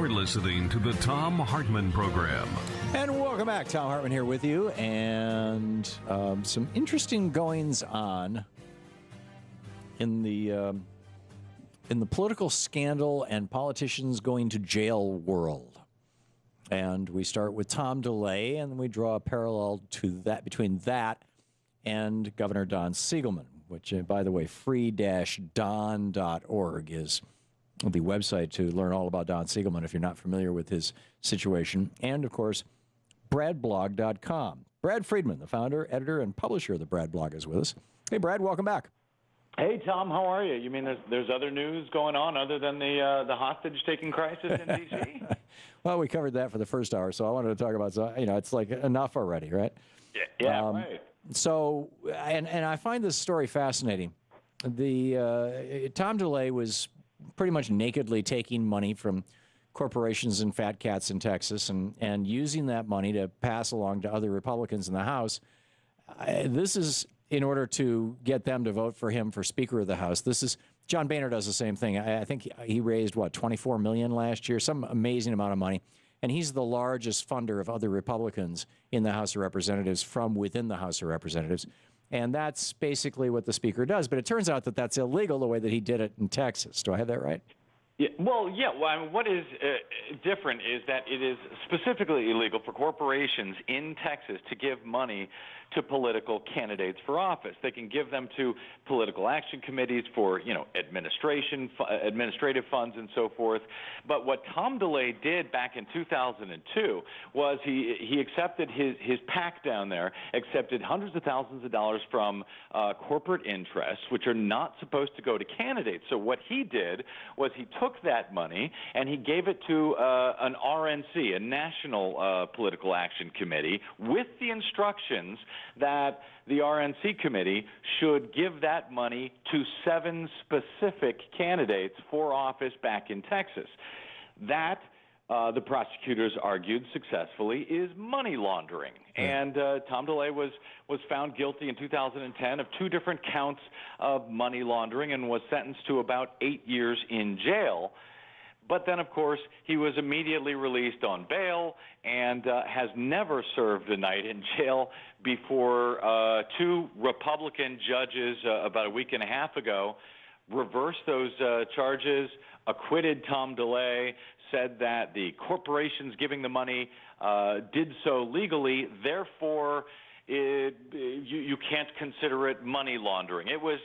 You're listening to the Thom Hartmann Program. And welcome back. Thom Hartmann here with you. And some interesting goings on in the political scandal and politicians going to jail world. And we start with Tom DeLay, and we draw a parallel to that between that and Governor Don Siegelman, which, by the way, free-don.org is the website to learn all about Don Siegelman if you're not familiar with his situation. And, of course, bradblog.com. Brad Friedman, the founder, editor, and publisher of the Brad blog, is with us. Hey, Brad, welcome back. Hey, Tom, how are you? You mean there's other news going on other than the hostage-taking crisis in D.C.? Well, we covered that for the first hour, so I wanted to talk about, it's like enough already, right? Yeah, right. So, and I find this story fascinating. Tom DeLay was pretty much nakedly taking money from corporations and fat cats in Texas and using that money to pass along to other Republicans in the House. This is in order to get them to vote for him for Speaker of the House. John Boehner does the same thing. I think he raised, $24 million last year, some amazing amount of money. And he's the largest funder of other Republicans in the House of Representatives from within the House of Representatives. And that's basically what the Speaker does. But it turns out that that's illegal the way that he did it in Texas. Do I have that right? Yeah, well, what is different is that it is specifically illegal for corporations in Texas to give money to political candidates for office. They can give them to political action committees for, administrative funds and so forth. But what Tom DeLay did back in 2002 was he accepted his PAC down there, accepted hundreds of thousands of dollars from corporate interests, which are not supposed to go to candidates. So what he did was he took that money and he gave it to an RNC, a National Political Action Committee, with the instructions that the RNC committee should give that money to 7 specific candidates for office back in Texas. That, the prosecutors argued successfully, is money laundering. And Tom DeLay was found guilty in 2010 of 2 different counts of money laundering and was sentenced to about 8 years in jail. But then, of course, he was immediately released on bail and has never served a night in jail before 2 Republican judges about a week and a half ago reversed those charges, acquitted Tom DeLay, said that the corporations giving the money did so legally, therefore you can't consider it money laundering. It was,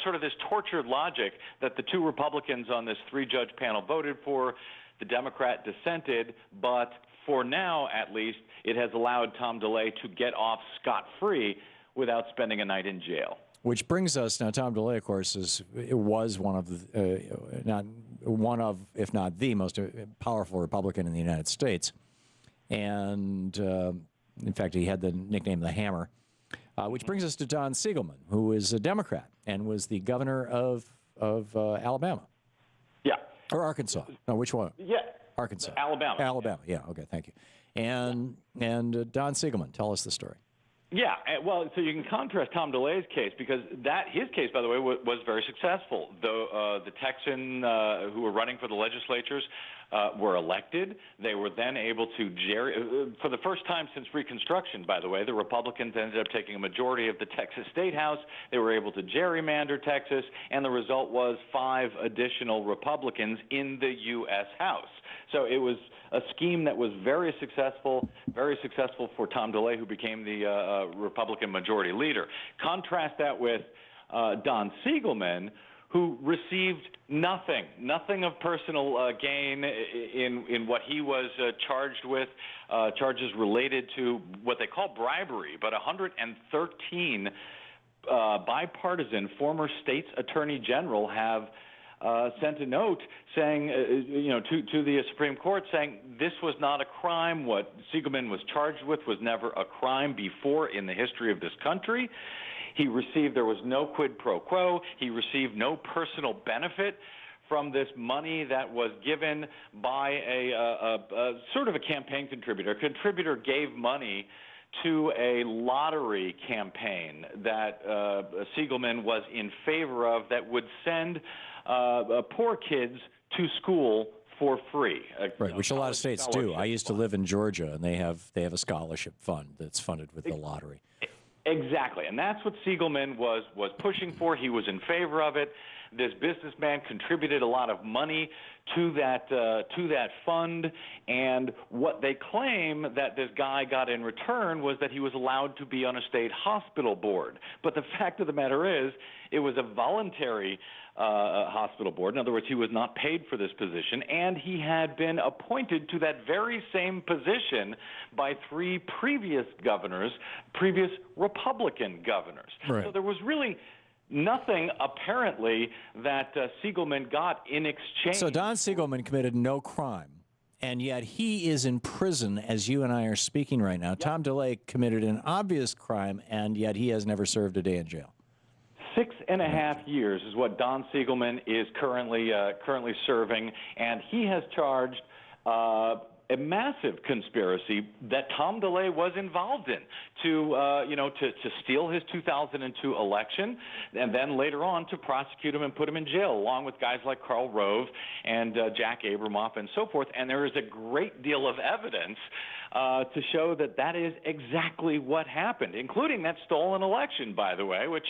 sort of this tortured logic that the 2 Republicans on this 3-judge panel voted for. The Democrat dissented, but for now, at least, it has allowed Tom DeLay to get off scot-free without spending a night in jail. Which brings us now. Tom DeLay, of course, was one of, if not the most powerful Republican in the United States, and in fact, he had the nickname the Hammer. Which brings us to Don Siegelman, who is a Democrat and was the governor of Alabama. Yeah. Or Arkansas. No, which one? Yeah. Arkansas. Alabama. Alabama. Yeah. Okay. Thank you. And Don Siegelman, tell us the story. Yeah, well, so you can contrast Tom DeLay's case because his case, by the way, was very successful. The Texan who were running for the legislatures were elected. They were then able to for the first time since Reconstruction, by the way, the Republicans ended up taking a majority of the Texas State House. They were able to gerrymander Texas, and the result was 5 additional Republicans in the U.S. House. So it was a scheme that was very successful for Tom DeLay, who became the Republican majority leader. Contrast that with Don Siegelman, who received nothing of personal gain in what he was charged with, charges related to what they call bribery, but 113 bipartisan former state's attorney general have sent a note saying, to the Supreme Court saying this was not a crime. What Siegelman was charged with was never a crime before in the history of this country. There was no quid pro quo. He received no personal benefit from this money that was given by a sort of a campaign contributor. A contributor gave money to a lottery campaign that Siegelman was in favor of that would send poor kids to school for free. Right, which a lot of states do. I used to live in Georgia, and they have a scholarship fund that's funded with the lottery. Exactly, and that's what Siegelman was pushing for. He was in favor of it. This businessman contributed a lot of money to that fund, and what they claim that this guy got in return was that he was allowed to be on a state hospital board. But the fact of the matter is, it was a voluntary hospital board. In other words, he was not paid for this position, and he had been appointed to that very same position by 3 previous governors, previous Republican governors. Right. So there was really nothing, apparently, that Siegelman got in exchange. So Don Siegelman committed no crime, and yet he is in prison as you and I are speaking right now. Yep. Tom DeLay committed an obvious crime, and yet he has never served a day in jail. 6.5 years is what Don Siegelman is currently serving, and he has charged a massive conspiracy that Tom DeLay was involved in to steal his 2002 election, and then later on to prosecute him and put him in jail, along with guys like Karl Rove and Jack Abramoff and so forth. And there is a great deal of evidence to show that that is exactly what happened, including that stolen election, by the way, which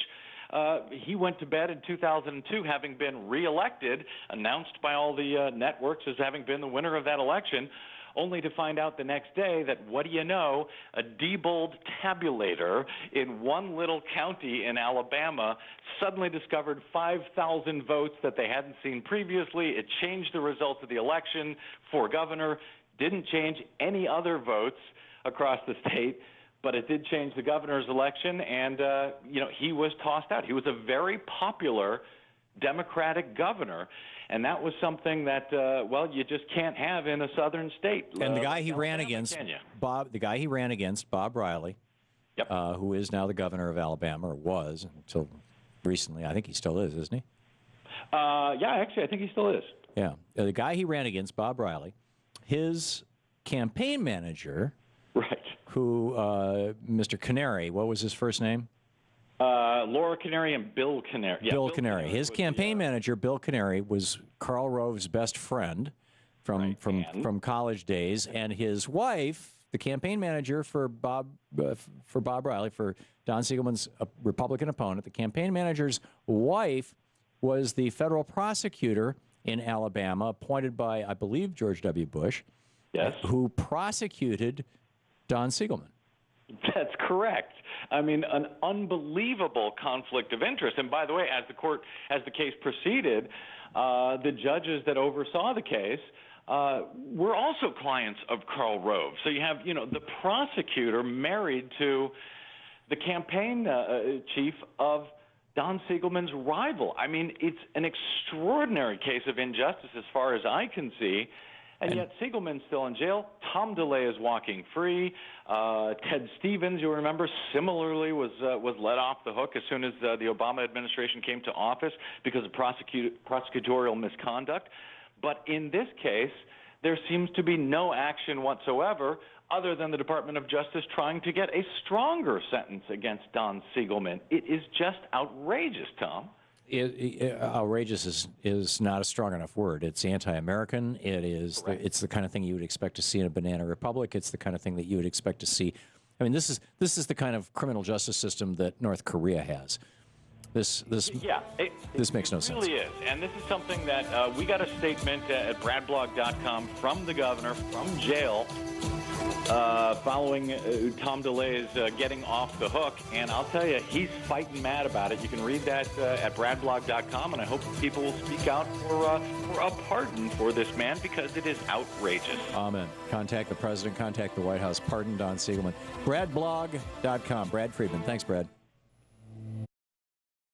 he went to bed in 2002 having been reelected, announced by all the networks as having been the winner of that election, only to find out the next day that, what do you know, a Diebold tabulator in one little county in Alabama suddenly discovered 5,000 votes that they hadn't seen previously. It changed the results of the election for governor, didn't change any other votes across the state, but it did change the governor's election, and he was tossed out. He was a very popular Democratic governor, and that was something that you just can't have in a southern state. And the guy he ran against, Bob Riley, yep. Who is now the governor of Alabama, or was until recently. I think he still is, isn't he? Actually, I think he still is. Yeah, the guy he ran against, Bob Riley, his campaign manager, right? Who, Mr. Canary, what was his first name? Laura Canary and Bill Canary. Yeah, Bill Canary. His campaign manager, Bill Canary, was Karl Rove's best friend from college days, and his wife, the campaign manager for Bob Riley, for Don Siegelman's Republican opponent, the campaign manager's wife was the federal prosecutor in Alabama, appointed by, I believe, George W. Bush, yes, who prosecuted Don Siegelman. That's correct. I mean, an unbelievable conflict of interest. And by the way, as the case proceeded, the judges that oversaw the case were also clients of Karl Rove. So you have, the prosecutor married to the campaign chief of Don Siegelman's rival. I mean, it's an extraordinary case of injustice as far as I can see. And yet Siegelman's still in jail. Tom DeLay is walking free. Ted Stevens, you remember, similarly was let off the hook as soon as the Obama administration came to office because of prosecutorial misconduct. But in this case, there seems to be no action whatsoever other than the Department of Justice trying to get a stronger sentence against Don Siegelman. It is just outrageous, Tom. Outrageous is not a strong enough word. It's anti-American. It's the kind of thing you would expect to see in a banana republic. It's the kind of thing that you would expect to see. I mean, this is the kind of criminal justice system that North Korea has. This makes no sense. It really is, and this is something that we got a statement at bradblog.com from the governor from jail following Tom DeLay's getting off the hook, and I'll tell you, he's fighting mad about it. You can read that at bradblog.com, and I hope people will speak out for a pardon for this man because it is outrageous. Amen. Contact the president, contact the White House. Pardon Don Siegelman. Bradblog.com. Brad Friedman. Thanks, Brad.